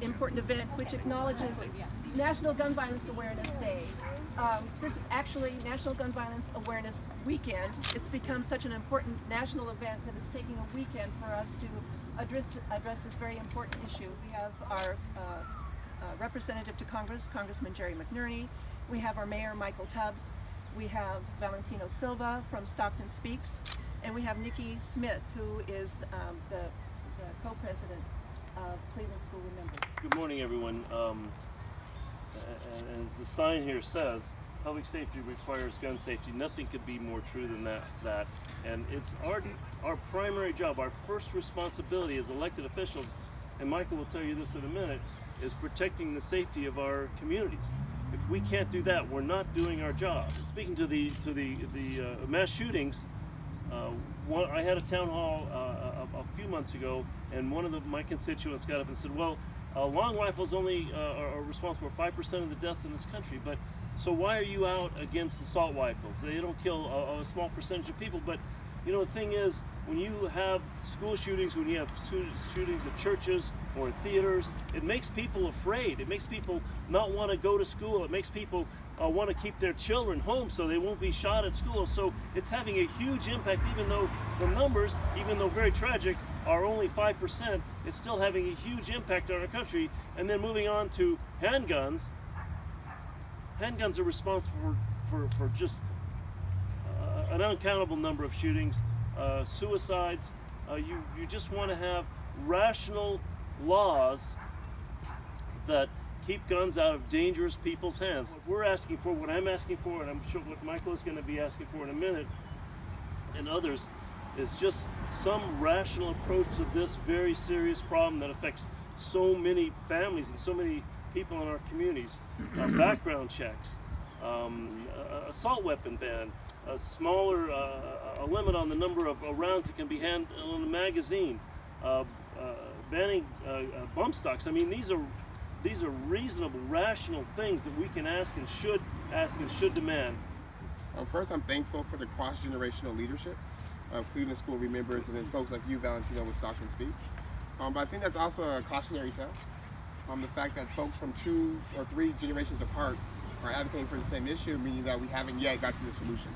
important event which acknowledges National Gun Violence Awareness Day. This is actually National Gun Violence Awareness Weekend. It's become such an important national event that it's taking a weekend for us to address this very important issue. We have our representative to Congress, Congressman Jerry McNerney. We have our mayor, Michael Tubbs. We have Valentino Silva from Stockton Speaks. And we have Nikki Smith, who is the co-president of Cleveland School Remembers. Good morning, everyone. As the sign here says, public safety requires gun safety. Nothing could be more true than that. And it's our primary job, our first responsibility as elected officials, and Michael will tell you this in a minute, is protecting the safety of our communities. If we can't do that, we're not doing our job. Speaking to the mass shootings, I had a town hall a few months ago, and one of my constituents got up and said, well, long rifles only are responsible for 5% of the deaths in this country, but so why are you out against assault rifles? They don't kill a small percentage of people, but you know, the thing is, when you have school shootings, when you have shootings at churches or theaters, it makes people afraid. It makes people not want to go to school. It makes people want to keep their children home so they won't be shot at school. So it's having a huge impact, even though the numbers, even though very tragic, are only 5%, it's still having a huge impact on our country. And then moving on to handguns. Handguns are responsible for just an uncountable number of shootings, suicides. You just want to have rational laws that keep guns out of dangerous people's hands. What we're asking for, what I'm asking for, and I'm sure what Michael is going to be asking for in a minute, and others, is just some rational approach to this very serious problem that affects so many families and so many people in our communities. Background checks, assault weapon ban, a smaller a limit on the number of rounds that can be handled in a magazine, banning bump stocks. I mean, these are reasonable, rational things that we can ask and should demand. First, I'm thankful for the cross-generational leadership of Cleveland School Remembers and then folks like you, Valentino, with Stockton Speaks. But I think that's also a cautionary tale. The fact that folks from 2 or 3 generations apart are advocating for the same issue, meaning that we haven't yet got to the solution.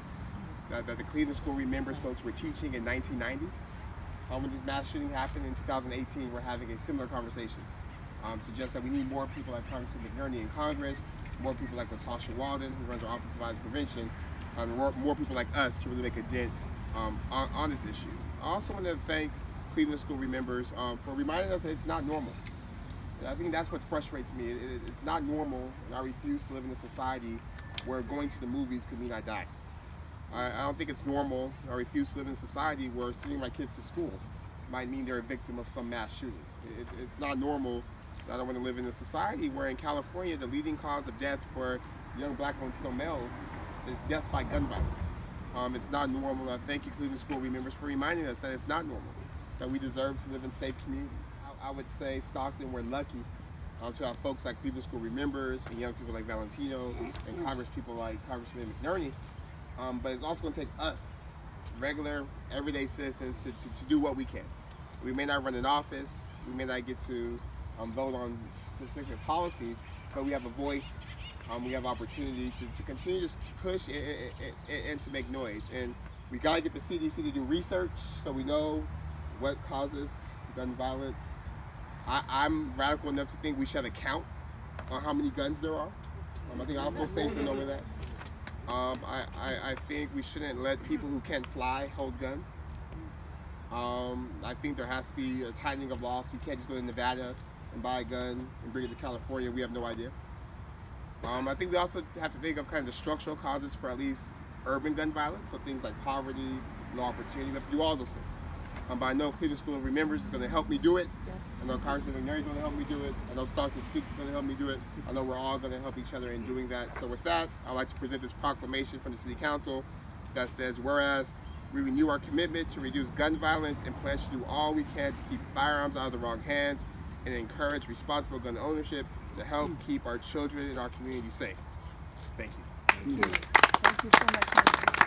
That the Cleveland School Remembers folks were teaching in 1990. When this mass shooting happened in 2018, we're having a similar conversation. Suggests that we need more people like Congressman McNerney in Congress, more people like Latasha Walden, who runs our Office of Violence Prevention, and more people like us to really make a dent on this issue. I also want to thank Cleveland School Remembers for reminding us that it's not normal. And I think that's what frustrates me. It's not normal, and I refuse to live in a society where going to the movies could mean I die. I don't think it's normal. I refuse to live in a society where sending my kids to school might mean they're a victim of some mass shooting. It's not normal. I don't want to live in a society where in California the leading cause of death for young Black and Latino males is death by gun violence. It's not normal. I thank you, Cleveland School Remembers, for reminding us that it's not normal, that we deserve to live in safe communities. I would say, Stockton, we're lucky to have folks like Cleveland School Remembers and young people like Valentino and Congress people like Congressman McNerney. But it's also going to take us, regular, everyday citizens, to do what we can. We may not run an office, we may not get to vote on specific policies, but we have a voice, we have opportunity to continue to push and to make noise. And we got to get the CDC to do research so we know what causes gun violence. I'm radical enough to think we should have a count on how many guns there are. I think I'll feel safe in knowing that. I think we shouldn't let people who can't fly hold guns. I think there has to be a tightening of laws. So you can't just go to Nevada and buy a gun and bring it to California. We have no idea. I think we also have to think of kind of the structural causes for at least urban gun violence. So things like poverty, low opportunity. We have to do all those things. But I know Cleveland School Remembers is going to help me do it. Yes. I know Congressman McNerney is going to help me do it. I know Stockton Speaks is going to help me do it. I know we're all going to help each other in doing that. So with that, I'd like to present this proclamation from the City Council that says, whereas we renew our commitment to reduce gun violence and pledge to do all we can to keep firearms out of the wrong hands and encourage responsible gun ownership to help keep our children and our community safe. Thank you. Thank you. Thank you so much.